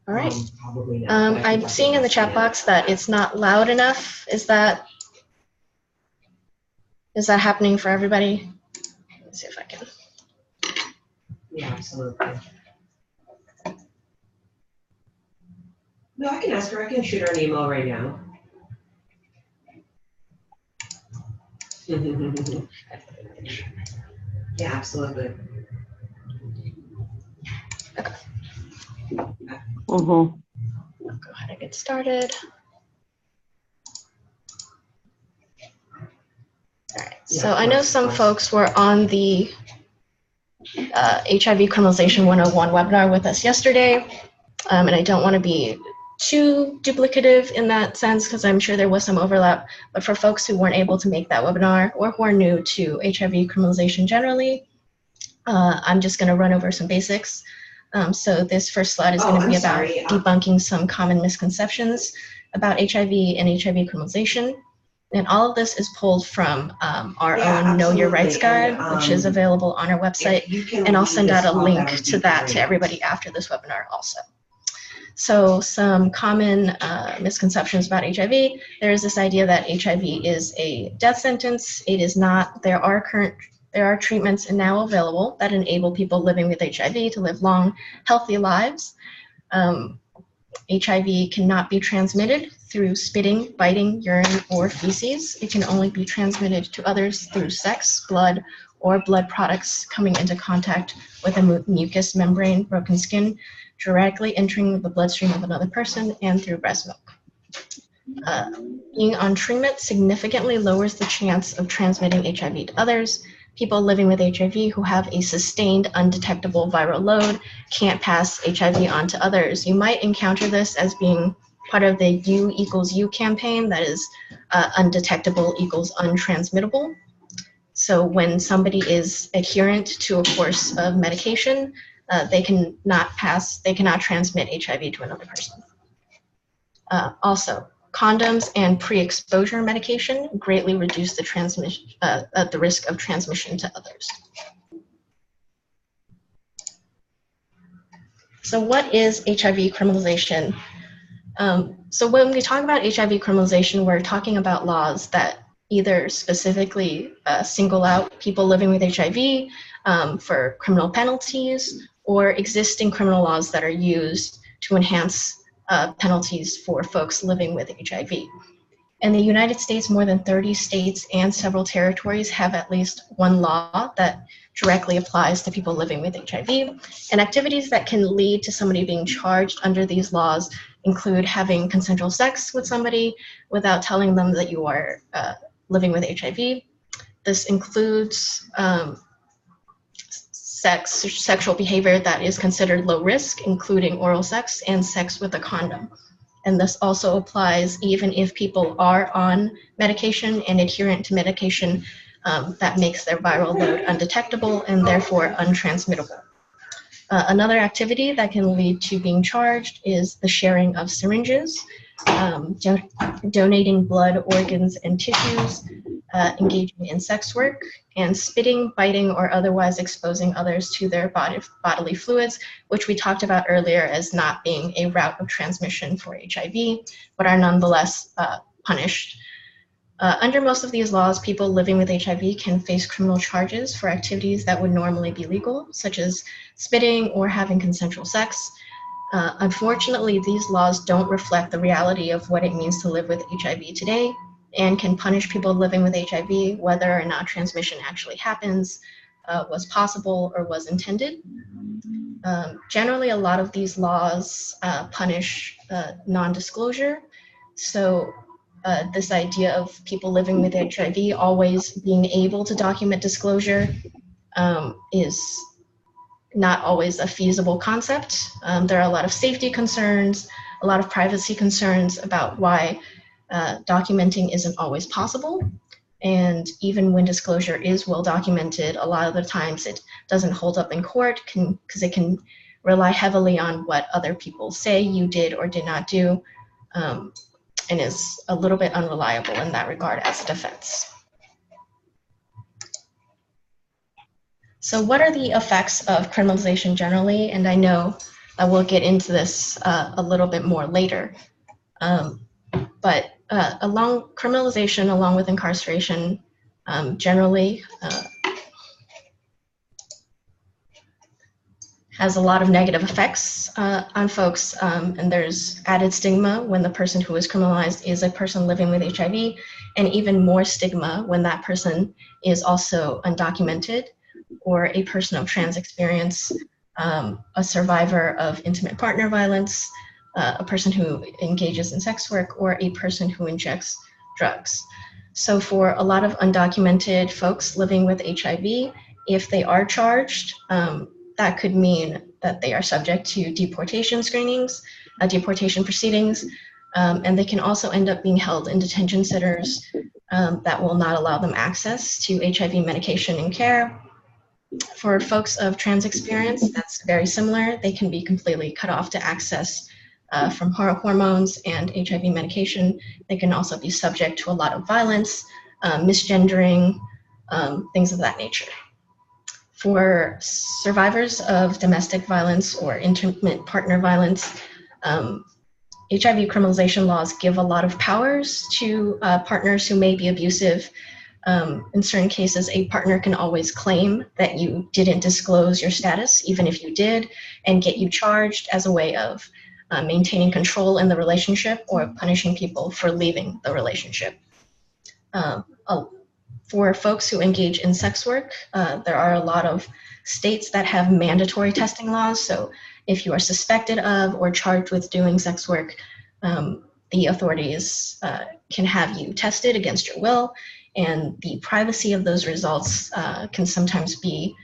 All right. Probably not. I'm seeing in the chat box that it's not loud enough. Is that happening for everybody? Let's see if I can. Yeah, absolutely. No, I can ask her. I can shoot her an email right now. Yeah, absolutely. Okay. Mm-hmm. I'll go ahead and get started. All right. So I know some folks were on the HIV Criminalization 101 webinar with us yesterday, and I don't want to be too duplicative in that sense because I'm sure there was some overlap, but for folks who weren't able to make that webinar or who are new to HIV criminalization generally, I'm just going to run over some basics. So this first slide is going to be about debunking some common misconceptions about HIV and HIV criminalization. And all of this is pulled from our own Know Your Rights Guide, which is available on our website. And I'll send out a link to that to everybody after this webinar also. So some common misconceptions about HIV. There is this idea that HIV is a death sentence. It is not. There are treatments now available that enable people living with HIV to live long, healthy lives. HIV cannot be transmitted through spitting, biting, urine, or feces. It can only be transmitted to others through sex, blood, or blood products coming into contact with a mucous membrane, broken skin, directly entering the bloodstream of another person, and through breast milk. Being on treatment significantly lowers the chance of transmitting HIV to others. People living with HIV who have a sustained undetectable viral load can't pass HIV on to others. You might encounter this as being part of the U equals U campaign, that is undetectable equals untransmittable. So when somebody is adherent to a course of medication, they cannot transmit HIV to another person. Also, condoms and pre-exposure medication greatly reduce the risk of transmission to others. So what is HIV criminalization? So when we talk about HIV criminalization, we're talking about laws that either specifically single out people living with HIV for criminal penalties, or existing criminal laws that are used to enhance penalties for folks living with HIV. In the United States, more than 30 states and several territories have at least one law that directly applies to people living with HIV. And activities that can lead to somebody being charged under these laws include having consensual sex with somebody without telling them that you are living with HIV. This includes sexual behavior that is considered low risk, including oral sex and sex with a condom. And this also applies even if people are on medication and adherent to medication that makes their viral load undetectable and therefore untransmittable. Another activity that can lead to being charged is the sharing of syringes, donating blood, organs, and tissues, engaging in sex work, and spitting, biting, or otherwise exposing others to their bodily fluids, which we talked about earlier as not being a route of transmission for HIV, but are nonetheless punished. Under most of these laws, people living with HIV can face criminal charges for activities that would normally be legal, such as spitting or having consensual sex. Unfortunately, these laws don't reflect the reality of what it means to live with HIV today, and can punish people living with HIV whether or not transmission actually happens, was possible, or was intended. Generally, a lot of these laws punish non-disclosure. So this idea of people living with HIV always being able to document disclosure is not always a feasible concept. There are a lot of safety concerns, a lot of privacy concerns about why documenting isn't always possible. And even when disclosure is well documented, a lot of the times it doesn't hold up in court because it can rely heavily on what other people say you did or did not do, and is a little bit unreliable in that regard as a defense. So what are the effects of criminalization generally? And I know We'll get into this a little bit more later. But criminalization along with incarceration generally has a lot of negative effects on folks, and there's added stigma when the person who is criminalized is a person living with HIV, and even more stigma when that person is also undocumented or a person of trans experience, a survivor of intimate partner violence, a person who engages in sex work, or a person who injects drugs. So for a lot of undocumented folks living with HIV, if they are charged, that could mean that they are subject to deportation screenings, deportation proceedings, and they can also end up being held in detention centers that will not allow them access to HIV medication and care. For folks of trans experience, that's very similar. They can be completely cut off to access from hormones and HIV medication. They can also be subject to a lot of violence, misgendering, things of that nature. For survivors of domestic violence or intimate partner violence, HIV criminalization laws give a lot of powers to partners who may be abusive. In certain cases, a partner can always claim that you didn't disclose your status, even if you did, and get you charged as a way of maintaining control in the relationship or punishing people for leaving the relationship. For folks who engage in sex work, there are a lot of states that have mandatory testing laws. So if you are suspected of or charged with doing sex work, the authorities can have you tested against your will, and the privacy of those results can sometimes be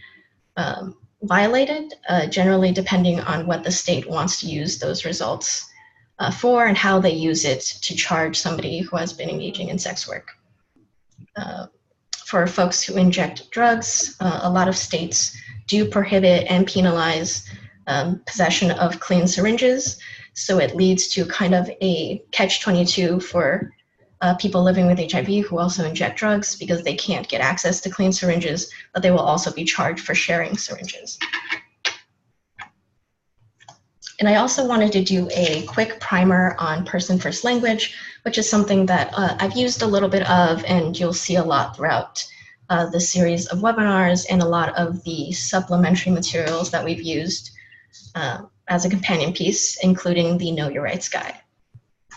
violated, generally depending on what the state wants to use those results for and how they use it to charge somebody who has been engaging in sex work. For folks who inject drugs, a lot of states do prohibit and penalize possession of clean syringes. So it leads to kind of a catch-22 for people living with HIV who also inject drugs, because they can't get access to clean syringes, but they will also be charged for sharing syringes. And I also wanted to do a quick primer on person first language, which is something that I've used a little bit of, and you'll see a lot throughout the series of webinars and a lot of the supplementary materials that we've used as a companion piece, including the Know Your Rights Guide.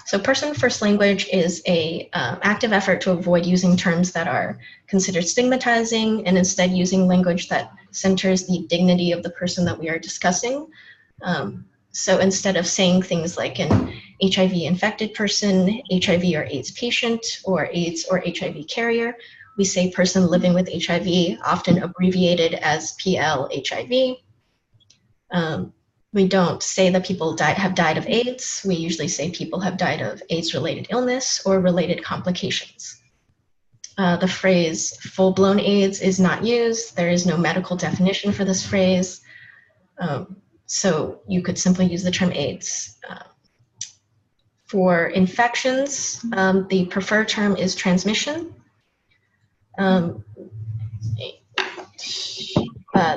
So person first language is an active effort to avoid using terms that are considered stigmatizing, and instead using language that centers the dignity of the person that we are discussing. So instead of saying things like an HIV-infected person, HIV or AIDS patient, or AIDS or HIV carrier, we say person living with HIV, often abbreviated as PLHIV. We don't say that people have died of AIDS. We usually say people have died of AIDS-related illness or related complications. The phrase full-blown AIDS is not used. There is no medical definition for this phrase. So you could simply use the term AIDS. For infections, the preferred term is transmission.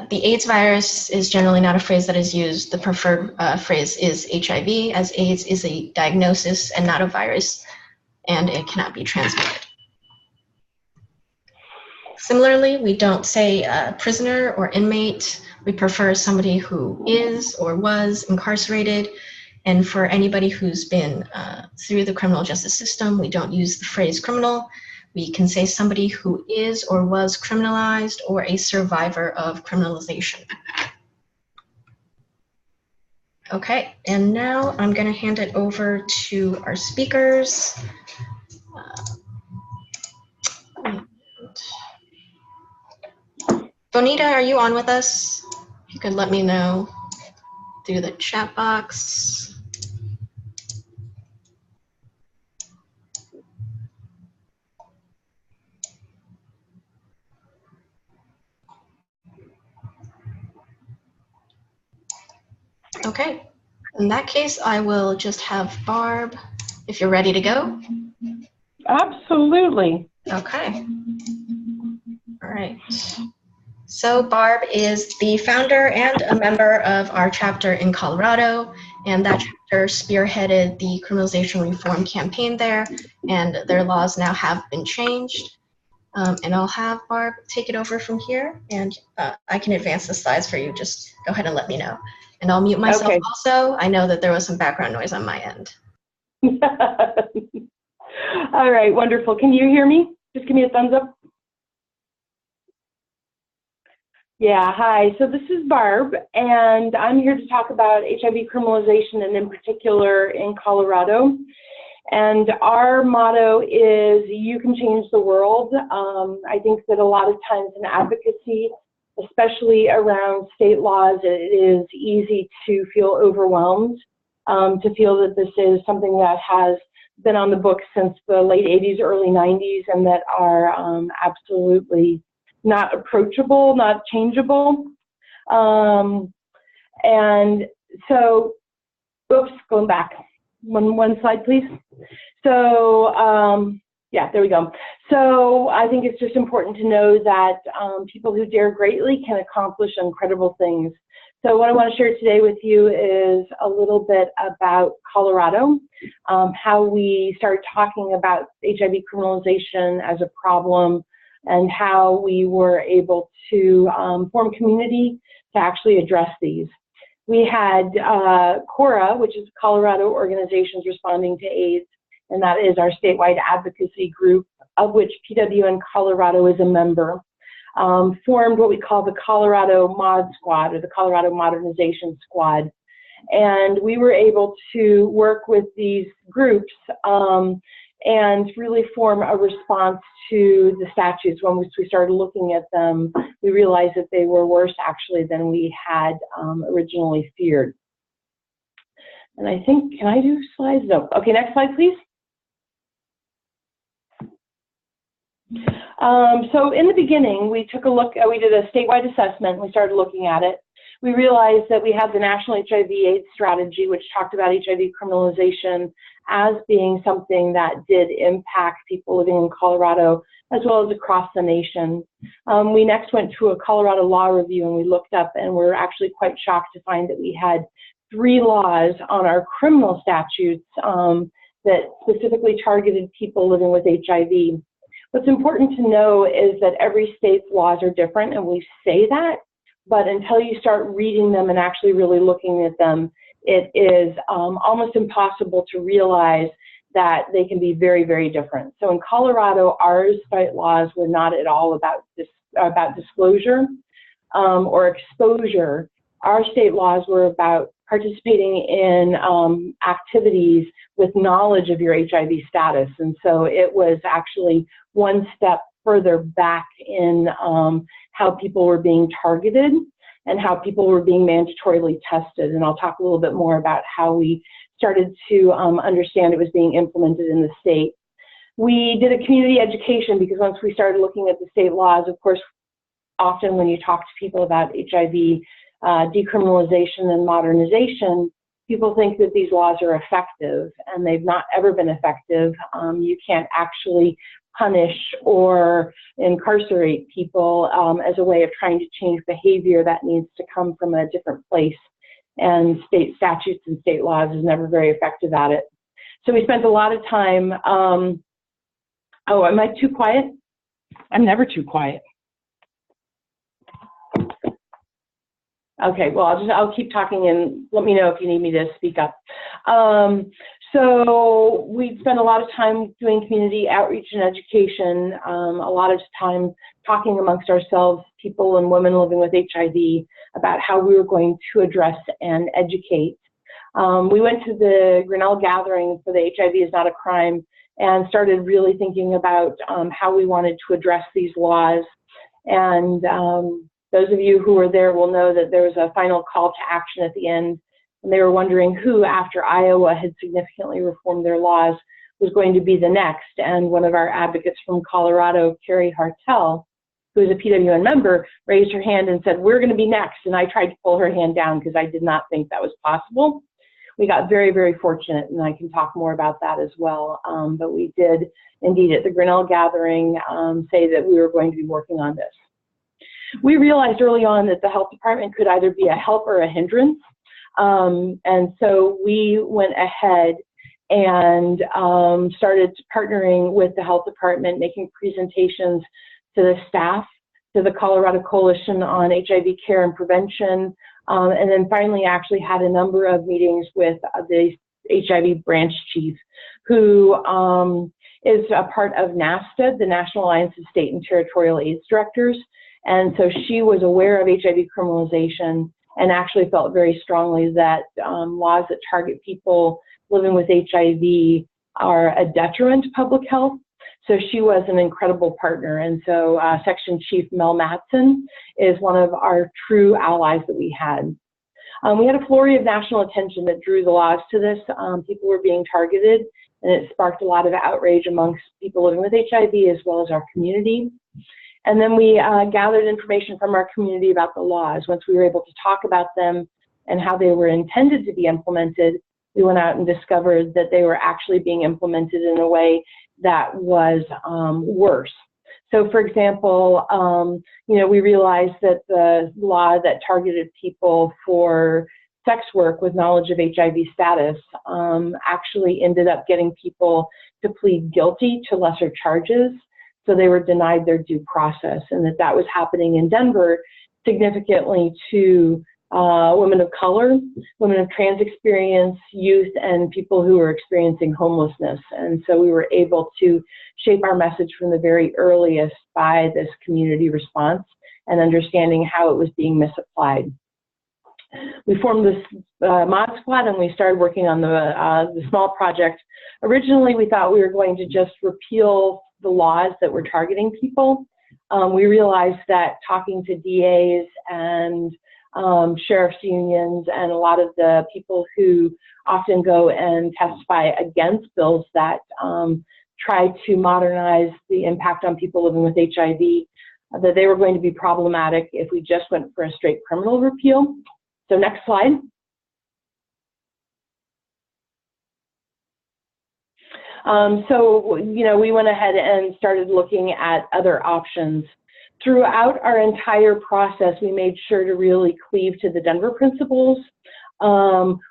The AIDS virus is generally not a phrase that is used. The preferred phrase is HIV, as AIDS is a diagnosis and not a virus, and it cannot be transmitted. Similarly, we don't say prisoner or inmate. We prefer somebody who is or was incarcerated. And for anybody who's been through the criminal justice system, we don't use the phrase criminal. We can say somebody who is or was criminalized or a survivor of criminalization. Okay, and now I'm going to hand it over to our speakers. Bonetta, are you on with us? You could let me know through the chat box. Okay, in that case, I will just have Barb, if you're ready to go. Absolutely. Okay. All right. So Barb is the founder and a member of our chapter in Colorado, and that chapter spearheaded the criminalization reform campaign there, and their laws now have been changed. And I'll have Barb take it over from here, and I can advance the slides for you. Just go ahead and let me know. And I'll mute myself Okay. also. I know that there was some background noise on my end. All right, wonderful. Can you hear me? Just give me a thumbs up. Yeah, hi. So this is Barb, and I'm here to talk about HIV criminalization, and in particular in Colorado. And our motto is, you can change the world. I think that a lot of times in advocacy, especially around state laws, it is easy to feel overwhelmed, to feel that this is something that has been on the books since the late 80s, early 90s, and that are absolutely not approachable, not changeable. And so, oops, going back. One slide, please. So, yeah, there we go. So I think it's just important to know that people who dare greatly can accomplish incredible things. So what I want to share today with you is a little bit about Colorado, how we started talking about HIV criminalization as a problem, and how we were able to form community to actually address these. We had CORA, which is Colorado Organizations Responding to AIDS, and that is our statewide advocacy group, of which PWN Colorado is a member, formed what we call the Colorado Mod Squad, or the Colorado Modernization Squad. And we were able to work with these groups and really form a response to the statutes. When we started looking at them, we realized that they were worse actually than we had originally feared. And I think, can I do slides? No. Okay, next slide, please. So in the beginning, we took a look, we did a statewide assessment, and we started looking at it. We realized that we have the National HIV/AIDS Strategy, which talked about HIV criminalization as being something that did impact people living in Colorado, as well as across the nation. We next went to a Colorado law review, and we looked up, and we're actually quite shocked to find that we had 3 laws on our criminal statutes that specifically targeted people living with HIV. What's important to know is that every state's laws are different, and we say that, but until you start reading them and actually really looking at them, it is almost impossible to realize that they can be very, very different. So in Colorado, our state laws were not at all about disclosure or exposure. Our state laws were about participating in activities with knowledge of your HIV status. And so it was actually one step further back in how people were being targeted and how people were being mandatorily tested. And I'll talk a little bit more about how we started to understand it was being implemented in the state. We did a community education, because once we started looking at the state laws, of course, often when you talk to people about HIV decriminalization and modernization, people think that these laws are effective, and they've not ever been effective. You can't actually punish or incarcerate people as a way of trying to change behavior that needs to come from a different place. And state statutes and state laws is never very effective at it. So we spent a lot of time, oh, am I too quiet? I'm never too quiet. Okay, well, I'll keep talking, and let me know if you need me to speak up. So we spent a lot of time doing community outreach and education, a lot of time talking amongst ourselves, people and women living with HIV, about how we were going to address and educate. We went to the Grinnell gathering for the HIV is Not a Crime, and started really thinking about how we wanted to address these laws. And those of you who were there will know that there was a final call to action at the end, and they were wondering who, after Iowa had significantly reformed their laws, was going to be the next. And one of our advocates from Colorado, Carrie Hartel, who is a PWN member, raised her hand and said, "We're going to be next." And I tried to pull her hand down because I did not think that was possible. We got very, very fortunate, and I can talk more about that as well. But we did indeed at the Grinnell gathering say that we were going to be working on this. We realized early on that the health department could either be a help or a hindrance. And so we went ahead and started partnering with the health department, making presentations to the staff, to the Colorado Coalition on HIV Care and Prevention, and then finally actually had a number of meetings with the HIV branch chief, who is a part of NASTA, the National Alliance of State and Territorial AIDS Directors. And so she was aware of HIV criminalization and actually felt very strongly that laws that target people living with HIV are a detriment to public health. So she was an incredible partner. And so Section Chief Mel Matson is one of our true allies that we had. We had a flurry of national attention that drew the laws to this. People were being targeted, and it sparked a lot of outrage amongst people living with HIV as well as our community. And then we gathered information from our community about the laws. Once we were able to talk about them and how they were intended to be implemented, we went out and discovered that they were actually being implemented in a way that was worse. So for example, we realized that the law that targeted people for sex work with knowledge of HIV status actually ended up getting people to plead guilty to lesser charges. So they were denied their due process, and that was happening in Denver significantly to women of color, women of trans experience, youth, and people who were experiencing homelessness. And so we were able to shape our message from the very earliest by this community response and understanding how it was being misapplied. We formed this mod squad, and we started working on the small project. Originally, we thought we were going to just repeal the laws that were targeting people. We realized that talking to DAs and sheriff's unions and a lot of the people who often go and testify against bills that try to modernize the impact on people living with HIV, that they were going to be problematic if we just went for a straight criminal repeal. So next slide. We went ahead and started looking at other options. Throughout our entire process, we made sure to really cleave to the Denver principles.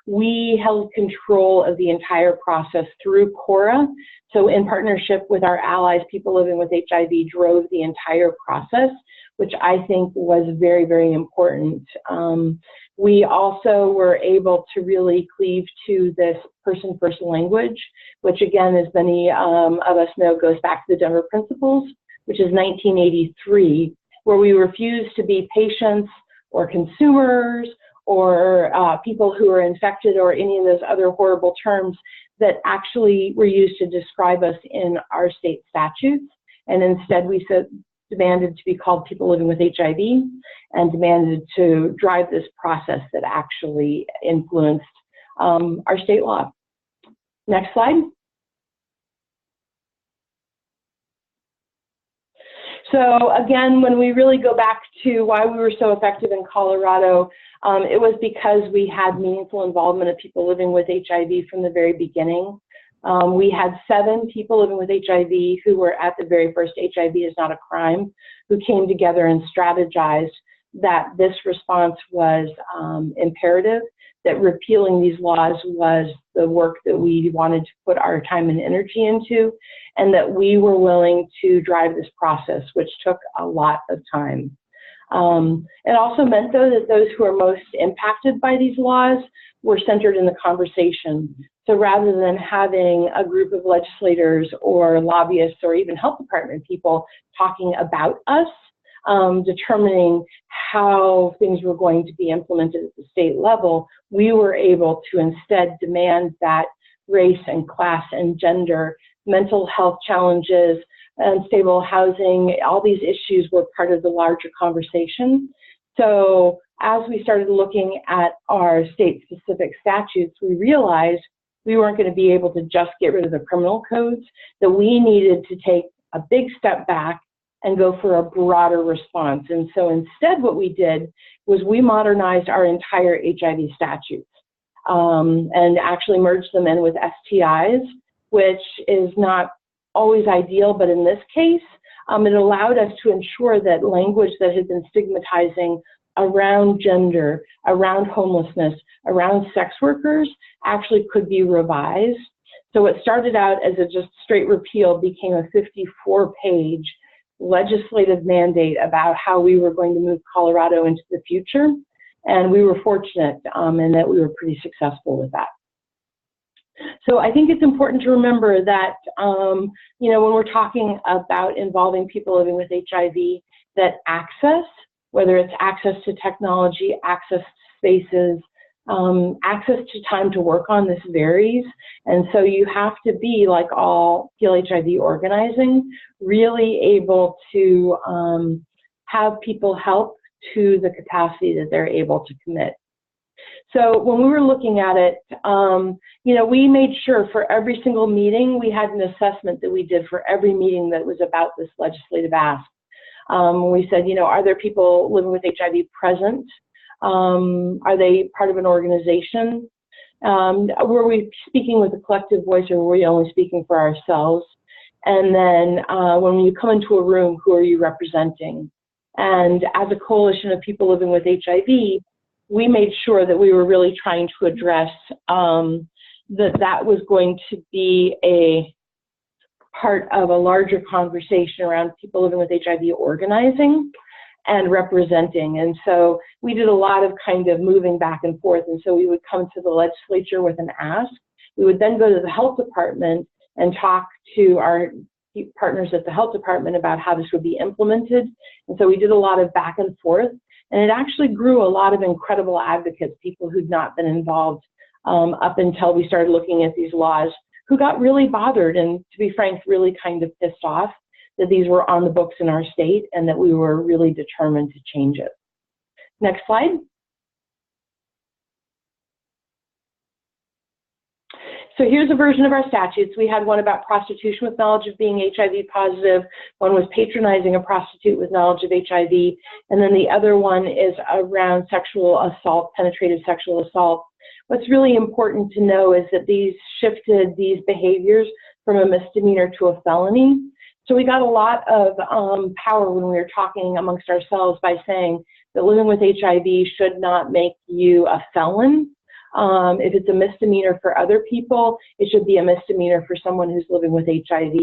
We held control of the entire process through CORA. So in partnership with our allies, people living with HIV drove the entire process, which I think was very, very important. We also were able to really cleave to this person-first language, which again, as many of us know, goes back to the Denver principles, which is 1983, where we refuse to be patients or consumers or people who are infected or any of those other horrible terms that actually were used to describe us in our state statutes. And instead we demanded to be called people living with HIV and demanded to drive this process that actually influenced our state law. Next slide. So again, when we really go back to why we were so effective in Colorado, it was because we had meaningful involvement of people living with HIV from the very beginning. We had 7 people living with HIV who were at the very first HIV is Not a Crime, who came together and strategized that this response was imperative, that repealing these laws was the work that we wanted to put our time and energy into, and that we were willing to drive this process, which took a lot of time. It also meant, though, that those who are most impacted by these laws were centered in the conversation. So rather than having a group of legislators or lobbyists or even health department people talking about us, determining how things were going to be implemented at the state level, we were able to instead demand that race and class and gender, mental health challenges, unstable housing, all these issues were part of the larger conversation. So as we started looking at our state-specific statutes, we realized we weren't going to be able to just get rid of the criminal codes, that we needed to take a big step back and go for a broader response. And so instead what we did was we modernized our entire HIV statutes and actually merged them in with STIs, which is not always ideal, but in this case, It allowed us to ensure that language that had been stigmatizing around gender, around homelessness, around sex workers actually could be revised. So what started out as a just straight repeal became a 54-page legislative mandate about how we were going to move Colorado into the future. And we were fortunate in that we were pretty successful with that. So I think it's important to remember that, you know, when we're talking about involving people living with HIV, that access, whether it's access to technology, access to spaces, access to time to work on, this varies. And so you have to be, like all PLHIV organizing, really able to have people help to the capacity that they're able to commit. So when we were looking at it, you know, we made sure for every single meeting, we had an assessment that we did for every meeting that was about this legislative ask. We said, you know, are there people living with HIV present? Are they part of an organization? Were we speaking with a collective voice, or were we only speaking for ourselves? And then when you come into a room, who are you representing? And as a coalition of people living with HIV, we made sure that we were really trying to address that was going to be a part of a larger conversation around people living with HIV organizing and representing. And so we did a lot of kind of moving back and forth. And so we would come to the legislature with an ask. We would then go to the health department and talk to our partners at the health department about how this would be implemented. And so we did a lot of back and forth. And it actually grew a lot of incredible advocates, people who'd not been involved up until we started looking at these laws, who got really bothered and, to be frank, really kind of pissed off that these were on the books in our state and that we were really determined to change it. Next slide. So here's a version of our statutes. We had one about prostitution with knowledge of being HIV positive. One was patronizing a prostitute with knowledge of HIV. And then the other one is around sexual assault, penetrative sexual assault. What's really important to know is that these shifted these behaviors from a misdemeanor to a felony. So we got a lot of power when we were talking amongst ourselves by saying that living with HIV should not make you a felon. If it's a misdemeanor for other people, it should be a misdemeanor for someone who's living with HIV.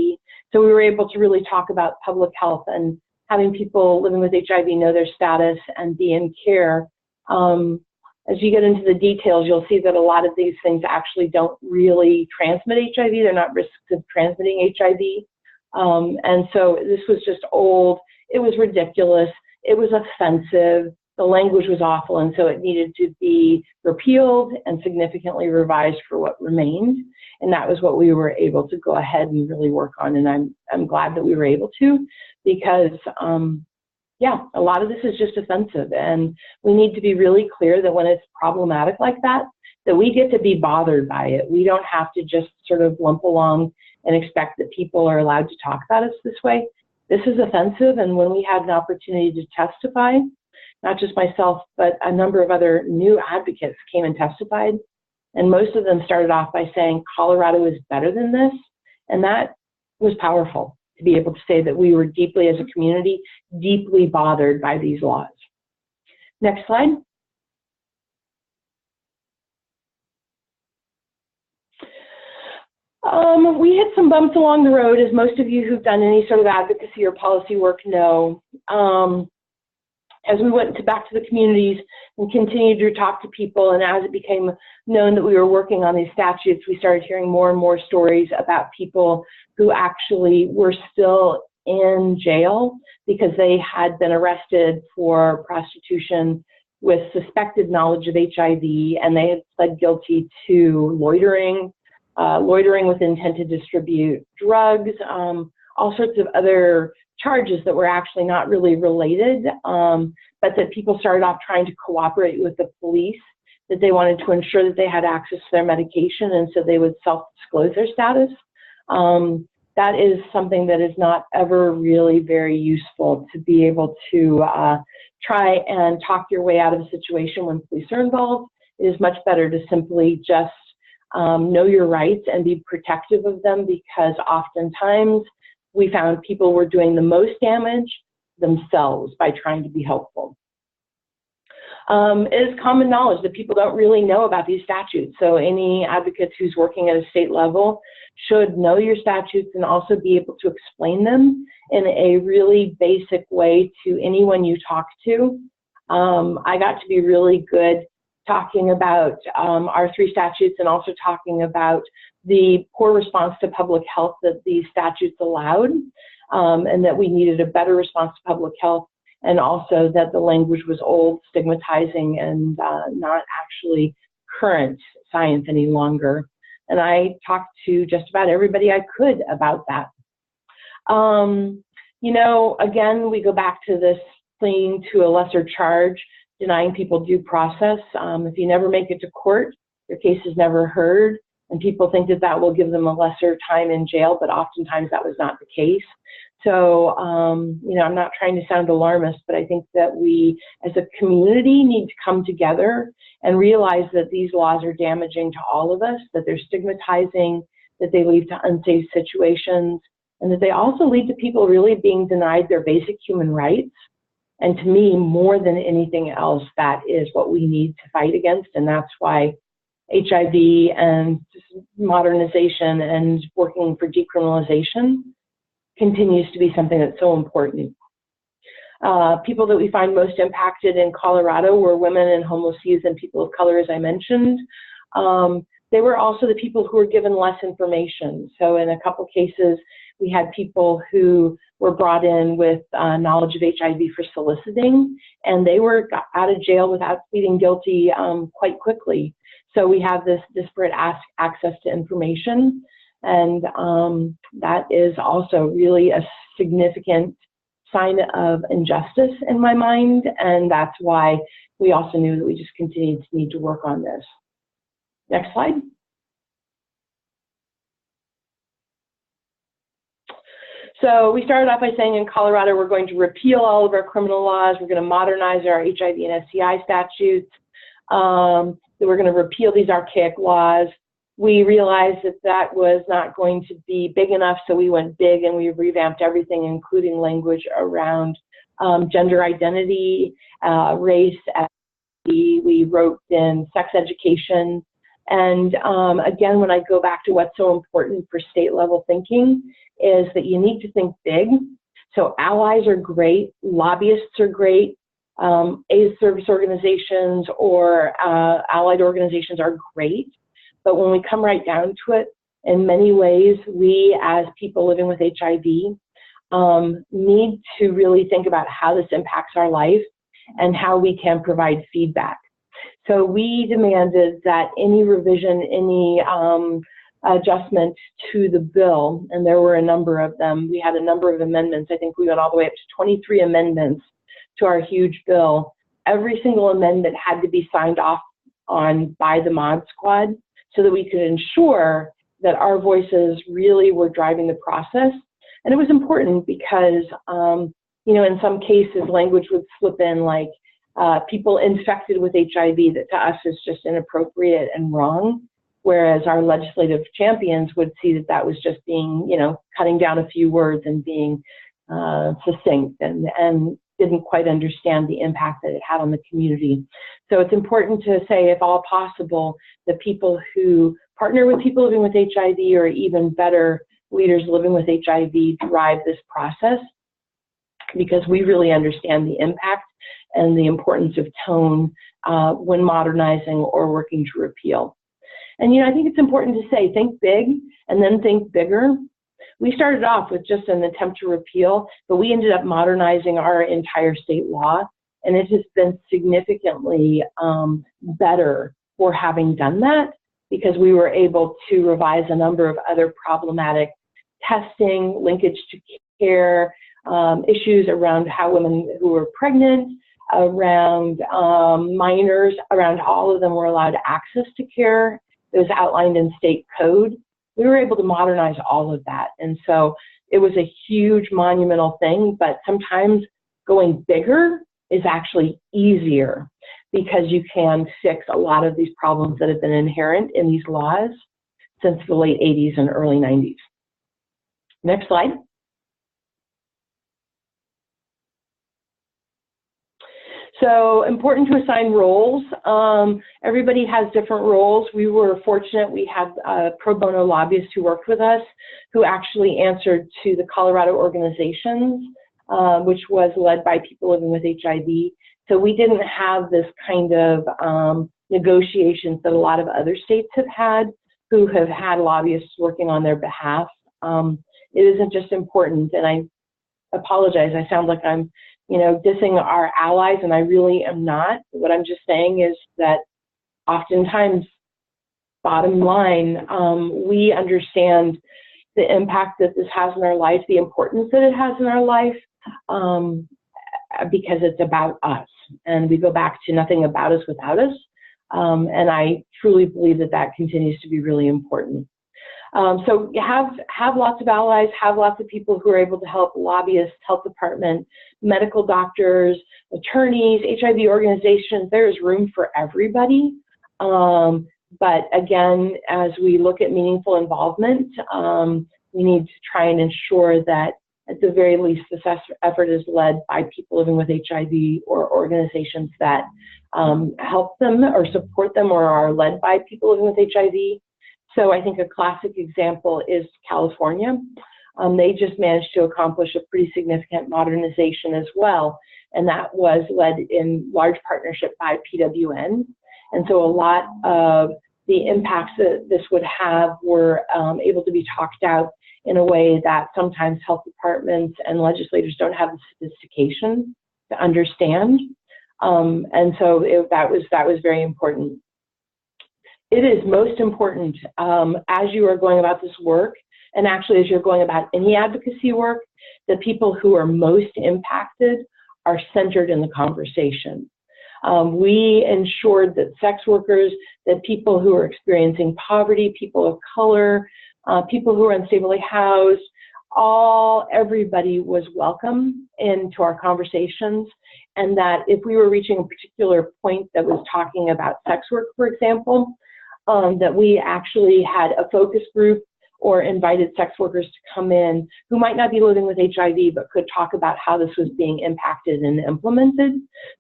So we were able to really talk about public health and having people living with HIV know their status and be in care. As you get into the details, you'll see that a lot of these things actually don't really transmit HIV. They're not risks of transmitting HIV. And so this was just old. It was ridiculous. It was offensive. The language was awful, and so it needed to be repealed and significantly revised for what remained. And that was what we were able to go ahead and really work on. And I'm glad that we were able to, because yeah, a lot of this is just offensive, and we need to be really clear that when it's problematic like that, that we get to be bothered by it. We don't have to just sort of lump along and expect that people are allowed to talk about us this way. This is offensive, and when we had an opportunity to testify, not just myself, but a number of other new advocates came and testified, and most of them started off by saying Colorado is better than this, and that was powerful to be able to say that we were deeply, as a community, deeply bothered by these laws. Next slide. We hit some bumps along the road, as most of you who've done any sort of advocacy or policy work know. As we went back to the communities and continued to talk to people, and as it became known that we were working on these statutes, we started hearing more and more stories about people who actually were still in jail because they had been arrested for prostitution with suspected knowledge of HIV, and they had pled guilty to loitering, loitering with intent to distribute drugs, all sorts of other charges that were actually not really related, but that people started off trying to cooperate with the police, that they wanted to ensure that they had access to their medication, and so they would self-disclose their status. That is something that is not ever really very useful, to be able to try and talk your way out of a situation when police are involved. It is much better to simply just know your rights and be protective of them, because oftentimes we found people were doing the most damage themselves by trying to be helpful. It is common knowledge that people don't really know about these statutes. So any advocates who's working at a state level should know your statutes and also be able to explain them in a really basic way to anyone you talk to. I got to be really good talking about our 3 statutes and also talking about the poor response to public health that these statutes allowed, and that we needed a better response to public health, and also that the language was old, stigmatizing, and not actually current science any longer. And I talked to just about everybody I could about that. You know, again, we go back to this thing to a lesser charge, denying people due process. If you never make it to court, your case is never heard, and people think that that will give them a lesser time in jail, but oftentimes that was not the case. So, you know, I'm not trying to sound alarmist, but I think that we as a community need to come together and realize that these laws are damaging to all of us, that they're stigmatizing, that they lead to unsafe situations, and that they also lead to people really being denied their basic human rights. And to me, more than anything else, that is what we need to fight against, and that's why HIV and modernization and working for decriminalization continues to be something that's so important. People that we find most impacted in Colorado were women and homeless youth and people of color, as I mentioned. They were also the people who were given less information. So in a couple cases, we had people who were brought in with knowledge of HIV for soliciting, and they were got out of jail without pleading guilty quite quickly. So we have this disparate access to information. And that is also really a significant sign of injustice in my mind, and that's why we also knew that we just continued to need to work on this. Next slide. So we started off by saying in Colorado we're going to repeal all of our criminal laws, we're going to modernize our HIV and STI statutes, that we're going to repeal these archaic laws. We realized that that was not going to be big enough, so we went big and we revamped everything, including language around gender identity, race, ethnicity. We wrote in sex education. And again, when I go back to what's so important for state level thinking is that you need to think big. So allies are great, lobbyists are great, AIDS service organizations or allied organizations are great. But when we come right down to it, in many ways, we as people living with HIV need to really think about how this impacts our life and how we can provide feedback. So we demanded that any revision, any adjustment to the bill, and there were a number of them, we had a number of amendments. I think we went all the way up to 23 amendments to our huge bill. Every single amendment had to be signed off on by the Mod Squad, so that we could ensure that our voices really were driving the process. And it was important because, you know, in some cases, language would slip in like people infected with HIV, that to us is just inappropriate and wrong, whereas our legislative champions would see that that was just being, you know, cutting down a few words and being succinct and didn't quite understand the impact that it had on the community. So it's important to say, if all possible, that people who partner with people living with HIV, or even better, leaders living with HIV, drive this process, because we really understand the impact and the importance of tone when modernizing or working to repeal. And, you know, I think it's important to say, think big and then think bigger. We started off with just an attempt to repeal, but we ended up modernizing our entire state law, and it has been significantly better for having done that, because we were able to revise a number of other problematic testing, linkage to care, issues around how women who were pregnant, around minors, around all of them were allowed access to care. It was outlined in state code. We were able to modernize all of that. And so it was a huge monumental thing, but sometimes going bigger is actually easier, because you can fix a lot of these problems that have been inherent in these laws since the late 80s and early 90s. Next slide. So important to assign roles. Everybody has different roles. We were fortunate we had pro bono lobbyists who worked with us who actually answered to the Colorado organizations, which was led by people living with HIV. So we didn't have this kind of negotiations that a lot of other states have had who have had lobbyists working on their behalf. It isn't just important, and I apologize, I sound like I'm dissing our allies, and I really am not. What I'm just saying is that oftentimes, bottom line, we understand the impact that this has in our life, the importance that it has in our life, because it's about us. And we go back to nothing about us without us. And I truly believe that that continues to be really important. So you have lots of allies, have lots of people who are able to help: lobbyists, health department, medical doctors, attorneys, HIV organizations. There is room for everybody. But again, as we look at meaningful involvement, we need to try and ensure that at the very least this effort is led by people living with HIV or organizations that help them or support them or are led by people living with HIV. So I think a classic example is California. They just managed to accomplish a pretty significant modernization as well, and that was led in large partnership by PWN. And so a lot of the impacts that this would have were able to be talked out in a way that sometimes health departments and legislators don't have the sophistication to understand. And so that was very important. It is most important as you are going about this work, and actually as you're going about any advocacy work, the people who are most impacted are centered in the conversation. We ensured that sex workers, that people who are experiencing poverty, people of color, people who are unstably housed, everybody was welcome into our conversations, and that if we were reaching a particular point that was talking about sex work, for example, that we actually had a focus group or invited sex workers to come in who might not be living with HIV but could talk about how this was being impacted and implemented.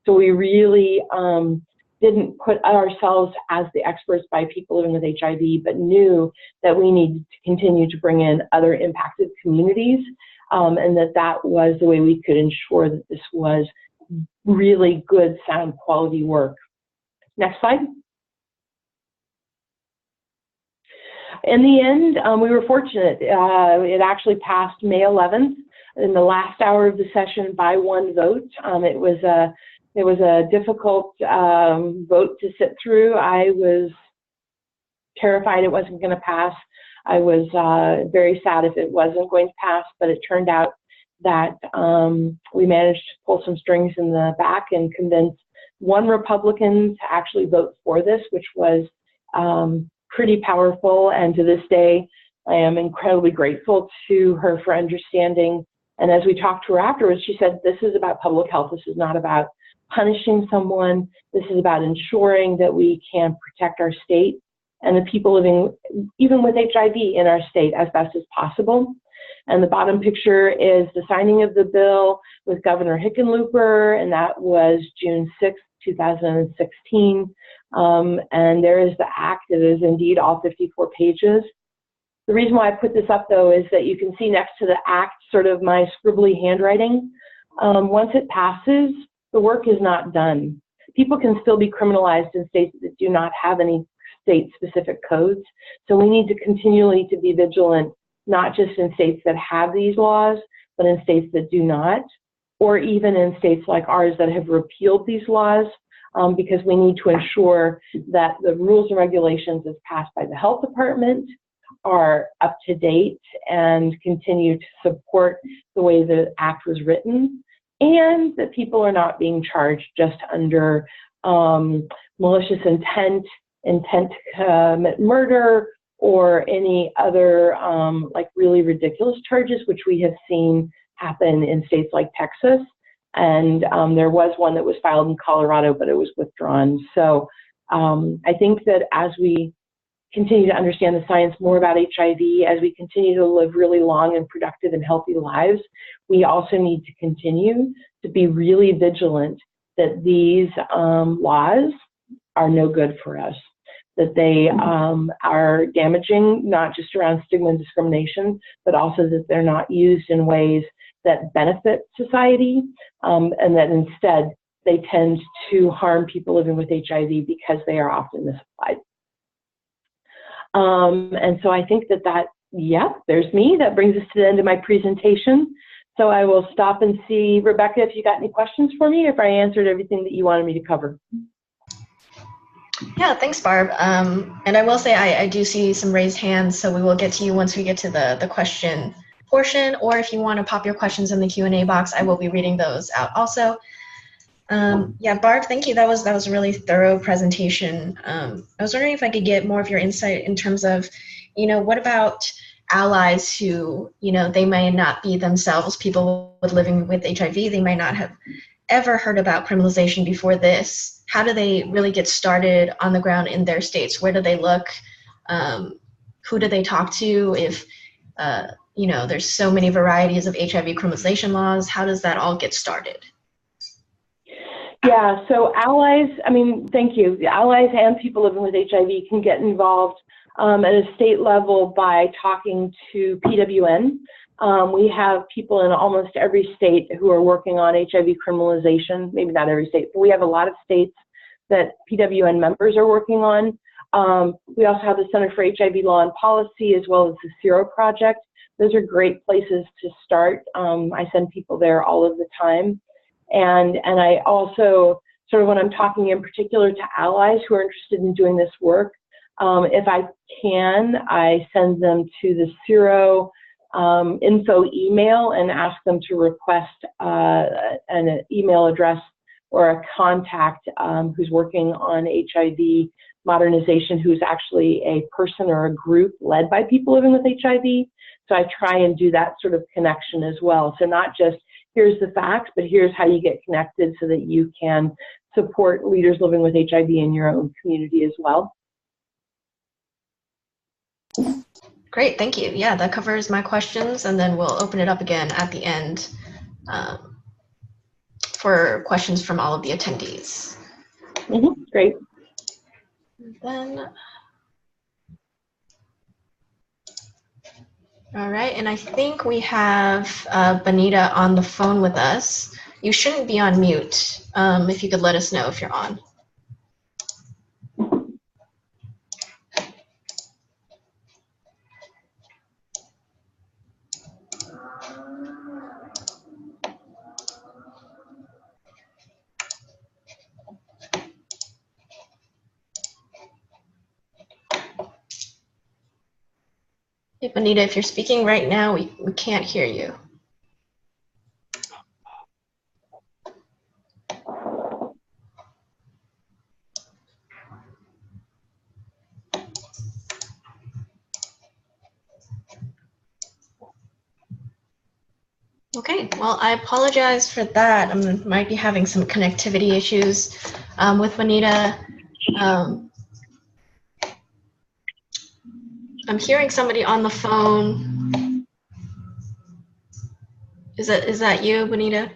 So we really didn't put ourselves as the experts by people living with HIV, but knew that we needed to continue to bring in other impacted communities, and that was the way we could ensure that this was really good, sound, quality work. Next slide. In the end, we were fortunate. It actually passed May 11th in the last hour of the session by one vote. It was a difficult vote to sit through. I was terrified it wasn't going to pass. I was very sad if it wasn't going to pass, but it turned out that we managed to pull some strings in the back and convince one Republican to actually vote for this, which was pretty powerful. And to this day, I am incredibly grateful to her for understanding. And as we talked to her afterwards, she said, this is about public health. This is not about punishing someone. This is about ensuring that we can protect our state and the people living even with HIV in our state as best as possible. And the bottom picture is the signing of the bill with Governor Hickenlooper, and that was June 6th, 2016. And there is the act. It is indeed all 54 pages. The reason why I put this up, though, is that you can see next to the act sort of my scribbly handwriting. Once it passes, the work is not done. People can still be criminalized in states that do not have any state-specific codes. So we need to continually to be vigilant, not just in states that have these laws, but in states that do not, or even in states like ours that have repealed these laws, because we need to ensure that the rules and regulations as passed by the health department are up to date and continue to support the way the act was written, and that people are not being charged just under malicious intent to commit murder, or any other like really ridiculous charges, which we have seen happen in states like Texas. And there was one that was filed in Colorado, but it was withdrawn. So I think that as we continue to understand the science more about HIV, as we continue to live really long and productive and healthy lives, we also need to continue to be really vigilant that these laws are no good for us, that they are damaging, not just around stigma and discrimination, but also that they're not used in ways that benefit society, and that instead they tend to harm people living with HIV because they are often misapplied. And so I think that, yeah, there's me. That brings us to the end of my presentation. So I will stop and see, Rebecca, if you got any questions for me, if I answered everything that you wanted me to cover. Yeah, thanks, Barb. And I will say I do see some raised hands, so we will get to you once we get to the question portion, or if you want to pop your questions in the Q&A box, I will be reading those out also. Yeah, Barb, thank you. That was a really thorough presentation. I was wondering if I could get more of your insight in terms of, what about allies who, they may not be themselves people living with HIV. They might not have ever heard about criminalization before this. How do they really get started on the ground in their states? Where do they look? Who do they talk to? If, there's so many varieties of HIV criminalization laws, how does that all get started? Yeah, so allies, thank you. The allies and people living with HIV can get involved at a state level by talking to PWN. We have people in almost every state who are working on HIV criminalization, maybe not every state, but we have a lot of states that PWN members are working on. We also have the Center for HIV Law and Policy, as well as the CIRO Project. Those are great places to start. I send people there all of the time. And I also, sort of when I'm talking in particular to allies who are interested in doing this work, if I can, I send them to the CIRO info email and ask them to request an email address or a contact who's working on HIV modernization, who's actually a person or a group led by people living with HIV. So I try and do that sort of connection as well. So not just here's the facts, but here's how you get connected so that you can support leaders living with HIV in your own community as well. Great, thank you. Yeah, that covers my questions, and then we'll open it up again at the end for questions from all of the attendees. Great. Then, all right, and I think we have Bonetta on the phone with us. You shouldn't be on mute. If you could let us know if you're on. Hey, Bonetta, if you're speaking right now, we can't hear you. Okay, well, I apologize for that. I might be having some connectivity issues with Bonetta. I'm hearing somebody on the phone. Is that you, Bonetta?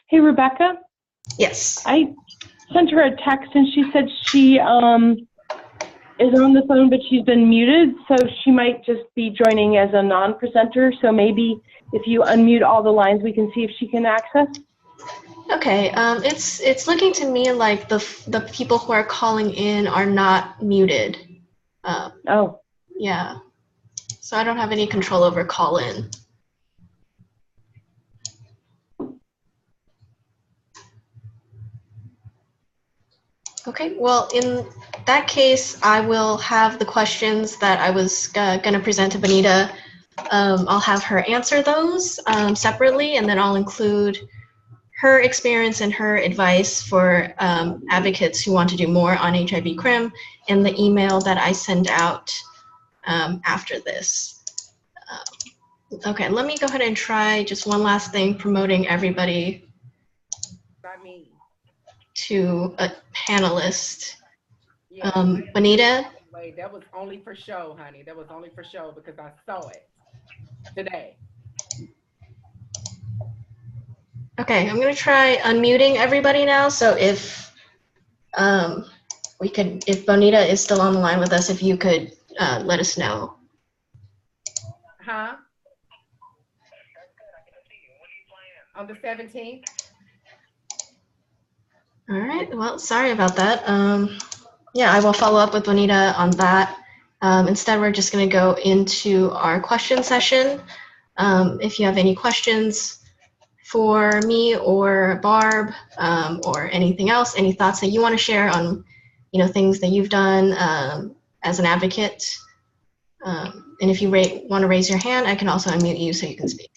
Hey, Rebecca? Yes. I sent her a text and she said she is on the phone, but she's been muted, so she might just be joining as a non-presenter. So maybe if you unmute all the lines, we can see if she can access. Okay, it's looking to me like the people who are calling in are not muted. Oh. Yeah. So I don't have any control over call in. Okay, well, in that case, I will have the questions that I was going to present to Bonetta. I'll have her answer those separately, and then I'll include her experience and her advice for advocates who want to do more on HIV crim in the email that I send out after this. Okay, let me go ahead and try just one last thing, promoting everybody to a panelist. Yeah, Bonetta? wait, that was only for show, honey. That was only for show because I saw it. today. Okay, I'm gonna try unmuting everybody now. So if if Bonetta is still on the line with us, if you could let us know. Huh? On the 17th? All right, well, sorry about that. Yeah, I will follow up with Bonetta on that. Instead, we're just gonna go into our question session. If you have any questions for me or Barb, or anything else, any thoughts that you want to share on, things that you've done as an advocate, and if you want to raise your hand, I can also unmute you so you can speak.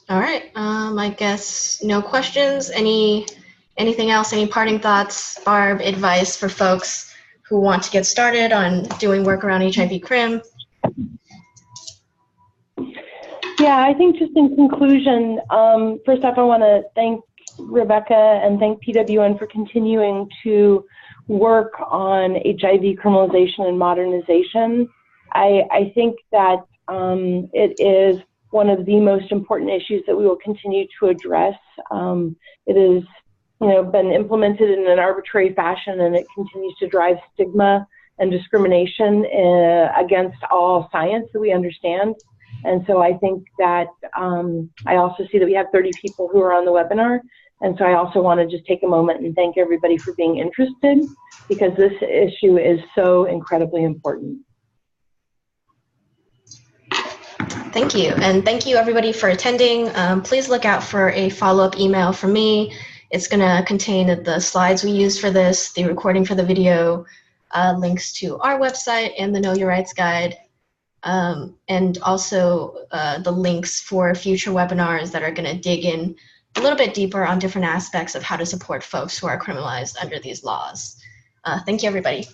All right, I guess no questions. Anything else, any parting thoughts, Barb, advice for folks who want to get started on doing work around HIV crim? Yeah, I think just in conclusion, first off, I want to thank Rebecca and thank PWN for continuing to work on HIV criminalization and modernization. I think that it is one of the most important issues that we will continue to address. It is, been implemented in an arbitrary fashion, and it continues to drive stigma and discrimination against all science that we understand. And so I think that I also see that we have 30 people who are on the webinar. And so I also want to just take a moment and thank everybody for being interested, because this issue is so incredibly important. Thank you, and thank you everybody for attending. Please look out for a follow-up email from me. It's going to contain the slides we used for this, the recording for the video, links to our website and the Know Your Rights Guide, and also the links for future webinars that are going to dig in a little bit deeper on different aspects of how to support folks who are criminalized under these laws. Thank you, everybody.